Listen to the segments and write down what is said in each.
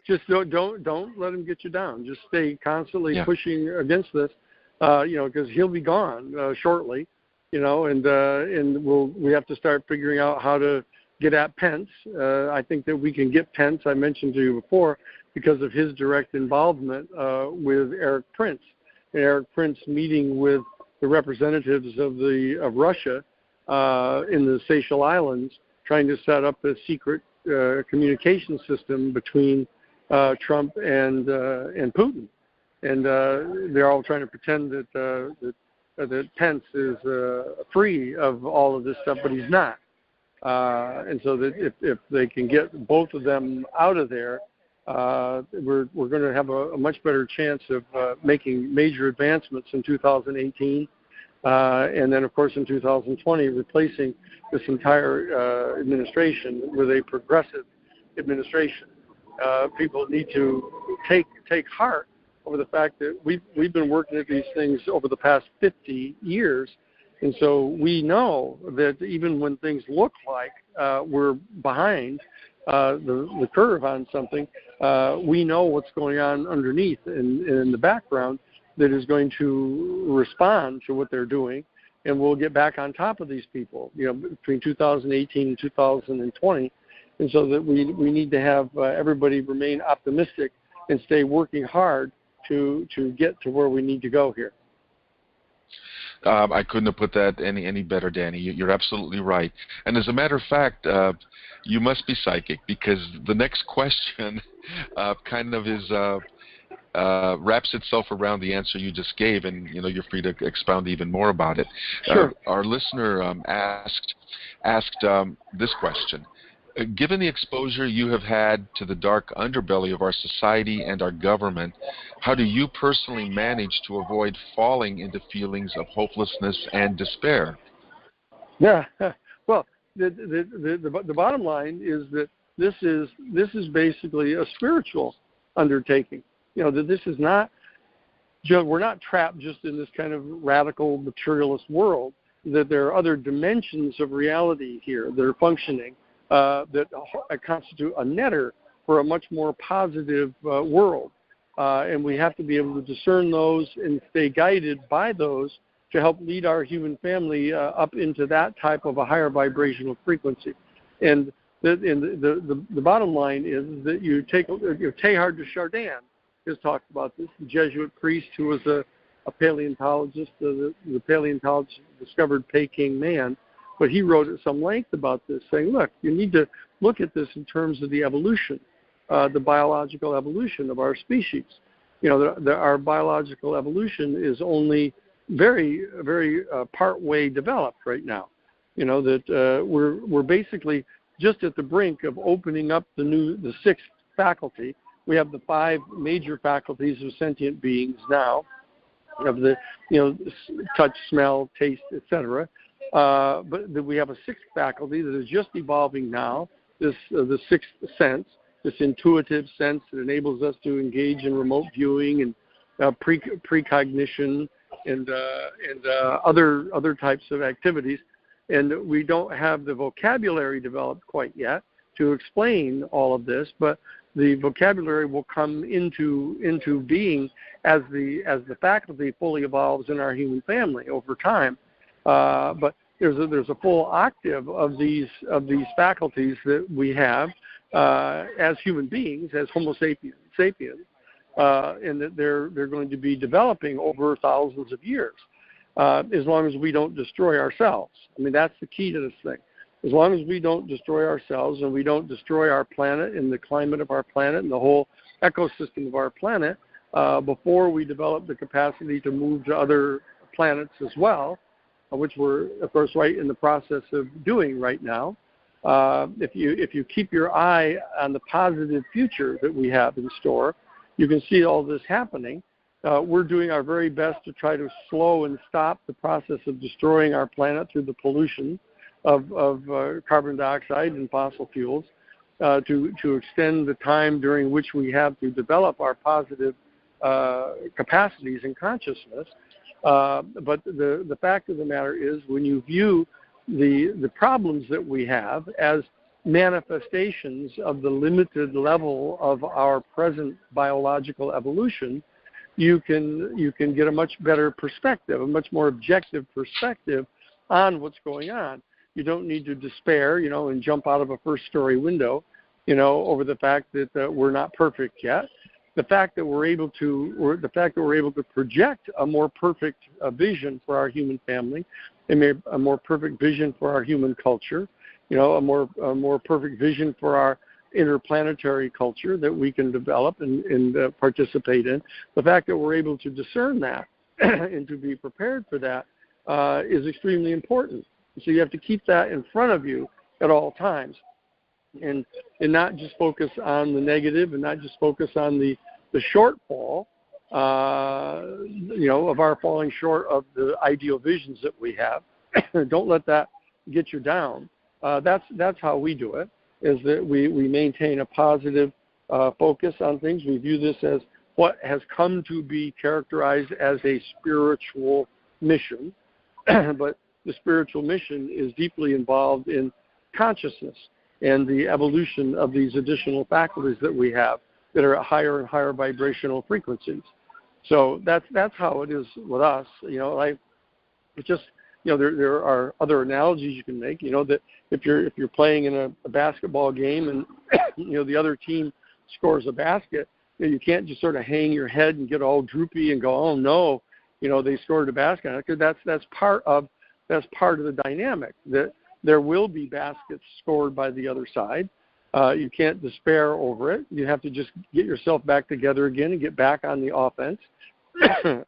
Just don't let him get you down. Just stay constantly Yeah. pushing against this, because he'll be gone shortly, and we have to start figuring out how to get at Pence. I think that we can get Pence. I mentioned to you before because of his direct involvement with Eric Prince. And Eric Prince meeting with the representatives of Russia in the Seychelles Islands, trying to set up a secret communication system between Trump and Putin, and they're all trying to pretend that Pence is free of all of this stuff, but he's not. And so that if they can get both of them out of there, we're going to have a much better chance of making major advancements in 2018, and then of course in 2020 replacing this entire administration with a progressive administration. People need to take heart over the fact that we've been working at these things over the past 50 years, and so we know that even when things look like we're behind the curve on something, we know what's going on underneath in the background that is going to respond to what they're doing, and we'll get back on top of these people, between 2018 and 2020. And so that we need to have everybody remain optimistic and stay working hard to get to where we need to go here. I couldn't have put that any better, Danny. You're absolutely right. And as a matter of fact, you must be psychic, because the next question kind of is wraps itself around the answer you just gave, and you're free to expound even more about it. Sure. Our listener asked this question. Given the exposure you have had to the dark underbelly of our society and our government, how do you personally manage to avoid falling into feelings of hopelessness and despair? Yeah, well, the bottom line is that this is basically a spiritual undertaking. That this is not we're not trapped just in this kind of radical materialist world. That there are other dimensions of reality here that are functioning. That constitute a netter for a much more positive world. And we have to be able to discern those and stay guided by those to help lead our human family up into that type of a higher vibrational frequency. And the bottom line is that Teilhard de Chardin has talked about this, the Jesuit priest who was a paleontologist. The paleontologist discovered Peking man. But he wrote at some length about this, saying, look, you need to look at this in terms of the evolution, the biological evolution of our species. Our biological evolution is only very, very part way developed right now. That we're basically just at the brink of opening up the sixth faculty. We have the 5 major faculties of sentient beings now, of the touch, smell, taste, etc. But we have a 6th faculty that is just evolving now, the 6th sense, this intuitive sense that enables us to engage in remote viewing and precognition and other types of activities. And we don't have the vocabulary developed quite yet to explain all of this, but the vocabulary will come into being as the faculty fully evolves in our human family over time. But there's a full octave of these faculties that we have as human beings, as Homo sapiens, and that they're going to be developing over thousands of years, as long as we don't destroy ourselves. I mean, that's the key to this thing. As long as we don't destroy ourselves and we don't destroy our planet and the climate of our planet and the whole ecosystem of our planet, before we develop the capacity to move to other planets as well, which we're, of course, right in the process of doing right now. If you keep your eye on the positive future that we have in store, you can see all this happening. We're doing our very best to try to slow and stop the process of destroying our planet through the pollution of carbon dioxide and fossil fuels, to extend the time during which we have to develop our positive capacities and consciousness. But the fact of the matter is, when you view the problems that we have as manifestations of the limited level of our present biological evolution, you can get a much better perspective, a much more objective perspective on what's going on. You don't need to despair, and jump out of a first-story window, over the fact that we're not perfect yet. The fact that we're able to project a more perfect vision for our human family, a more perfect vision for our human culture, a more perfect vision for our interplanetary culture that we can develop and participate in. The fact that we're able to discern that and to be prepared for that is extremely important. So you have to keep that in front of you at all times, and not just focus on the negative, and not just focus on the shortfall, of our falling short of the ideal visions that we have. Don't let that get you down. That's how we do it, is that we maintain a positive focus on things. We view this as what has come to be characterized as a spiritual mission, but the spiritual mission is deeply involved in consciousness and the evolution of these additional faculties that we have that are at higher and higher vibrational frequencies. So that's how it is with us. There are other analogies you can make. That if you're playing in a basketball game and the other team scores a basket, you can't just sort of hang your head and get all droopy and go, oh no, they scored a basket. Because that's part of the dynamic, that there will be baskets scored by the other side. You can't despair over it. You have to just get yourself back together again and get back on the offense.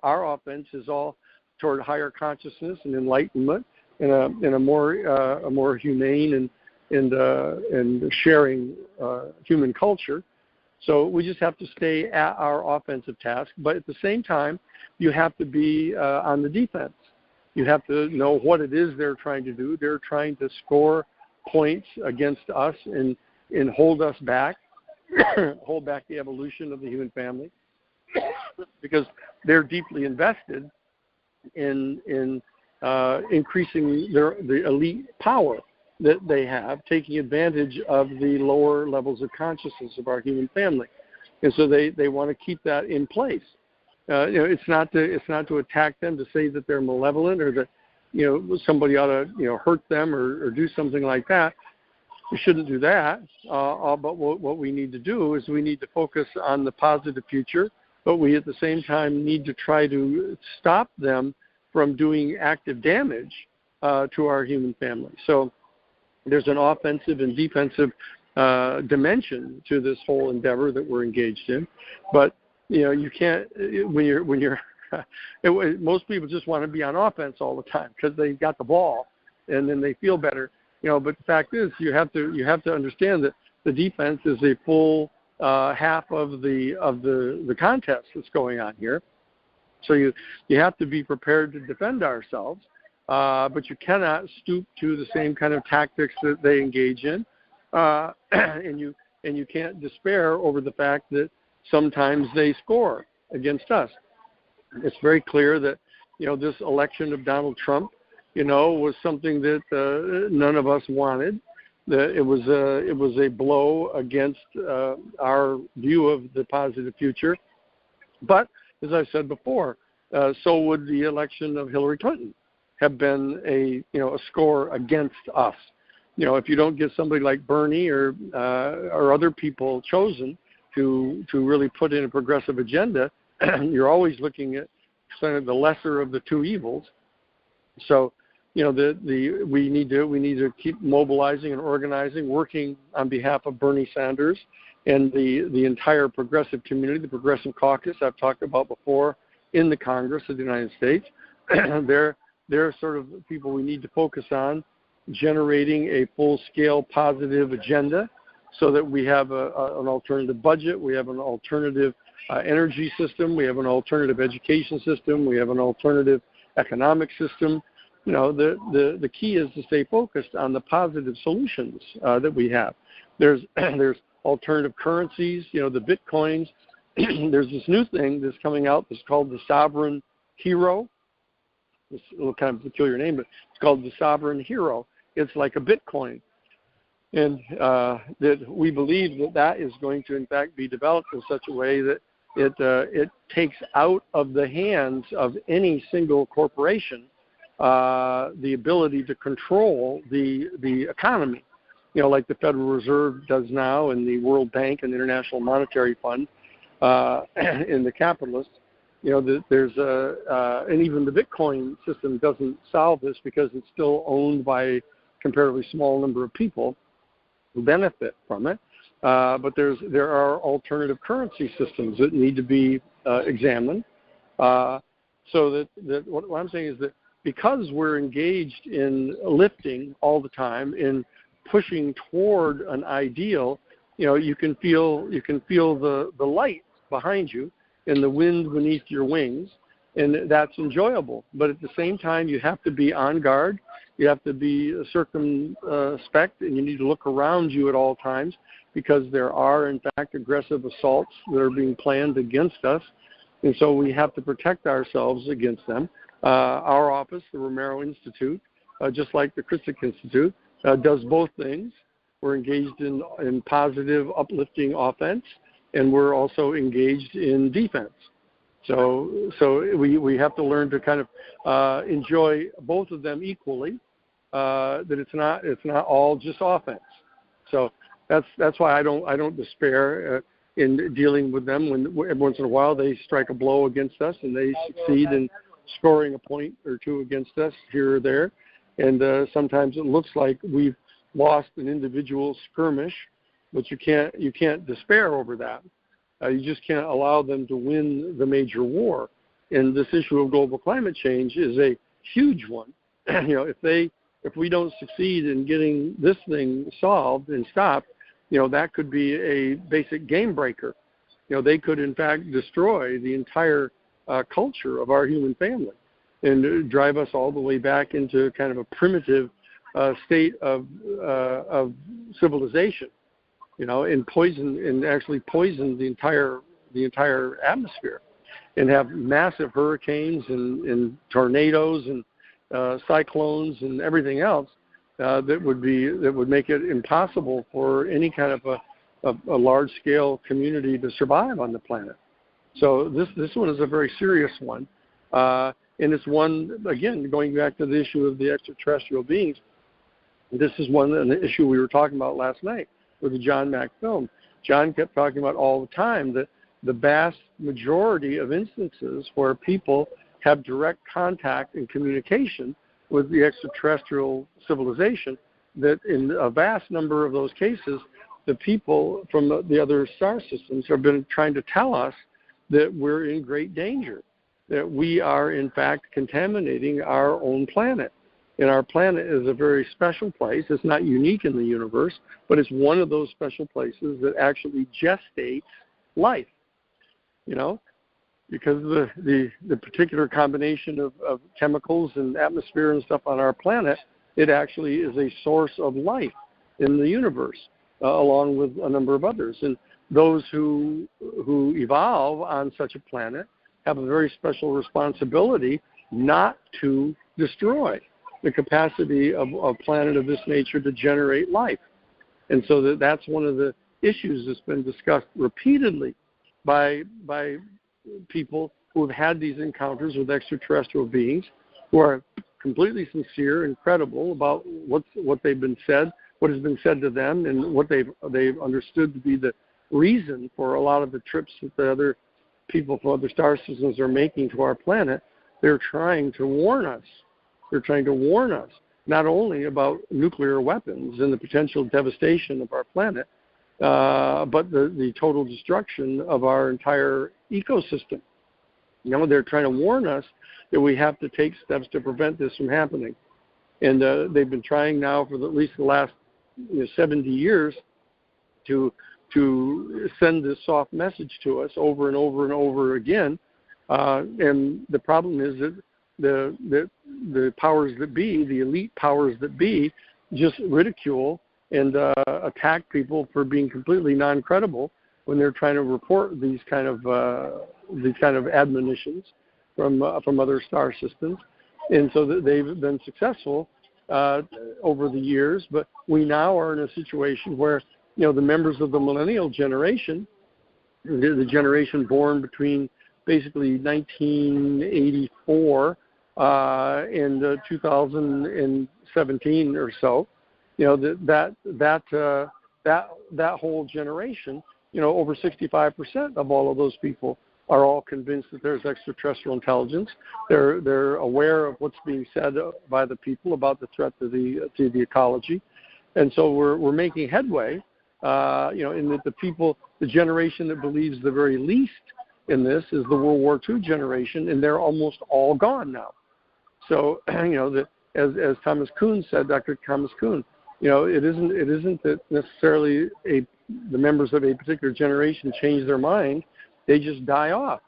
Our offense is all toward higher consciousness and enlightenment, and a more humane and sharing human culture. So we just have to stay at our offensive task, but at the same time, you have to be on the defense. You have to know what it is they're trying to do. They're trying to score points against us and hold us back, hold back the evolution of the human family, because they're deeply invested in increasing the elite power that they have, taking advantage of the lower levels of consciousness of our human family, and so they want to keep that in place. It's not to attack them, to say that they're malevolent or that somebody ought to hurt them or do something like that. We shouldn't do that. But what we need to do is we need to focus on the positive future, but we at the same time need to try to stop them from doing active damage to our human family. So there's an offensive and defensive dimension to this whole endeavor that we're engaged in. But you can't, when you're most people just want to be on offense all the time because they got the ball and then they feel better. But the fact is, you have to understand that the defense is a full half of the contest that's going on here. So you have to be prepared to defend ourselves, but you cannot stoop to the same kind of tactics that they engage in, and you can't despair over the fact that sometimes they score against us. It's very clear that this election of Donald Trump was something that none of us wanted. That it was a blow against our view of the positive future. But as I said before, so would the election of Hillary Clinton have been a score against us. If you don't get somebody like Bernie or other people chosen to really put in a progressive agenda, you're always looking at kind of the lesser of the two evils. So we need to keep mobilizing and organizing, working on behalf of Bernie Sanders and the entire progressive community, the Progressive Caucus I've talked about before in the Congress of the United States. They're sort of people we need to focus on generating a full-scale positive agenda so that we have an alternative budget, we have an alternative energy system, we have an alternative education system, we have an alternative economic system. The key is to stay focused on the positive solutions that we have. There's alternative currencies, the bitcoins. There's this new thing that's coming out that's called the sovereign hero. It's a little kind of peculiar name, but it's called the Sovereign Hero. It's like a Bitcoin. And that we believe that is going to, in fact, be developed in such a way that it takes out of the hands of any single corporation the ability to control the economy, like the Federal Reserve does now, and the World Bank and the International Monetary Fund, and the capitalists. There's and even the Bitcoin system doesn't solve this because it's still owned by a comparatively small number of people who benefit from it. But there are alternative currency systems that need to be examined. So that what I'm saying is that because we're engaged in lifting all the time, in pushing toward an ideal, you can feel the light behind you and the wind beneath your wings, and that's enjoyable. But at the same time, you have to be on guard. You have to be circumspect, and you need to look around you at all times, because there are, in fact, aggressive assaults that are being planned against us, and so we have to protect ourselves against them. Our office, the Romero Institute, just like the Christic Institute, does both things. We're engaged in positive, uplifting offense, and we're also engaged in defense. So we have to learn to kind of enjoy both of them equally. That it's not all just offense. So that's why I don't despair in dealing with them. When every once in a while they strike a blow against us and they succeed in scoring a point or two against us here or there, and sometimes it looks like we've lost an individual skirmish, but you can't despair over that. You just can't allow them to win the major war. And this issue of global climate change is a huge one. If we don't succeed in getting this thing solved and stopped, that could be a basic game breaker. They could, in fact, destroy the entire culture of our human family and drive us all the way back into kind of a primitive state of civilization, and actually poison the entire atmosphere, and have massive hurricanes and tornadoes and cyclones and everything else that would make it impossible for any kind of a large scale community to survive on the planet. So this one is a very serious one, and it's one, again, going back to the issue of the extraterrestrial beings. This is an issue we were talking about last night with the John Mack film. John kept talking about all the time that the vast majority of instances where people have direct contact and communication with the extraterrestrial civilization, that in a vast number of those cases, the people from the other star systems have been trying to tell us that we're in great danger, that we are, in fact, contaminating our own planet. And our planet is a very special place. It's not unique in the universe, but it's one of those special places that actually gestates life, because the particular combination of chemicals and atmosphere and stuff on our planet, it actually is a source of life in the universe, along with a number of others. And those who evolve on such a planet have a very special responsibility not to destroy the capacity of a planet of this nature to generate life. And so that's one of the issues that's been discussed repeatedly by people who have had these encounters with extraterrestrial beings, who are completely sincere and credible about what they've been said, what has been said to them, and what they've understood to be the reason for a lot of the trips that the other people from other star systems are making to our planet. They're trying to warn us. They're trying to warn us not only about nuclear weapons and the potential devastation of our planet, but the total destruction of our entire ecosystem. They're trying to warn us that we have to take steps to prevent this from happening. And they've been trying now for at least the last 70 years to send this soft message to us over and over and over again. And the problem is that the powers that be, the elite powers that be, just ridicule and attack people for being completely non-credible when they're trying to report these kind of admonitions from other star systems. And so they've been successful over the years, but we now are in a situation where, the members of the millennial generation, the generation born between basically 1984 and 2017 or so, that whole generation, over 65% of all of those people are all convinced that there's extraterrestrial intelligence. They're aware of what's being said by the people about the threat to the ecology, and so we're making headway. In that the generation that believes the very least in this is the World War II generation, and they're almost all gone now. So as Thomas Kuhn said, Dr. Thomas Kuhn, it isn't that necessarily the members of a particular generation change their mind. They just die off.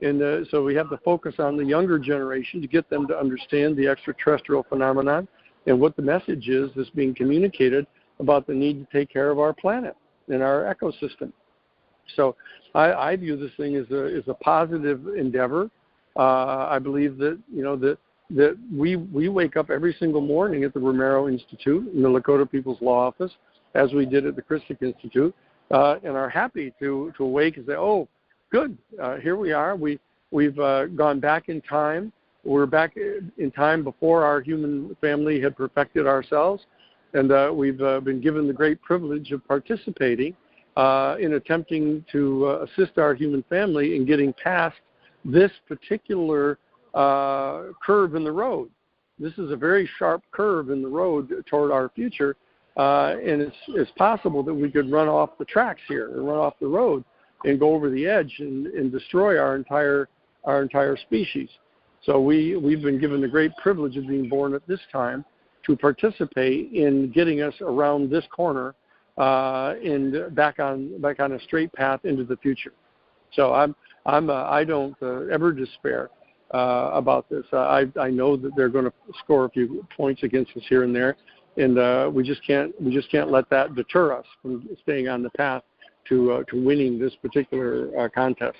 And so we have to focus on the younger generation to get them to understand the extraterrestrial phenomenon and what the message is that's being communicated about the need to take care of our planet and our ecosystem. So I view this thing as a positive endeavor. I believe that, that we wake up every single morning at the Romero Institute in the Lakota People's Law Office, as we did at the Christic Institute, and are happy to awake and say, oh, good, here we are. We've gone back in time. We're back in time before our human family had perfected ourselves, and we've been given the great privilege of participating in attempting to assist our human family in getting past this particular curve in the road. This is a very sharp curve in the road toward our future, and it's possible that we could run off the tracks here and run off the road and go over the edge and destroy our entire species. So we've been given the great privilege of being born at this time to participate in getting us around this corner and back on a straight path into the future. So I don't ever despair about this. I know that they're going to score a few points against us here and there, and we just can't let that deter us from staying on the path to winning this particular contest.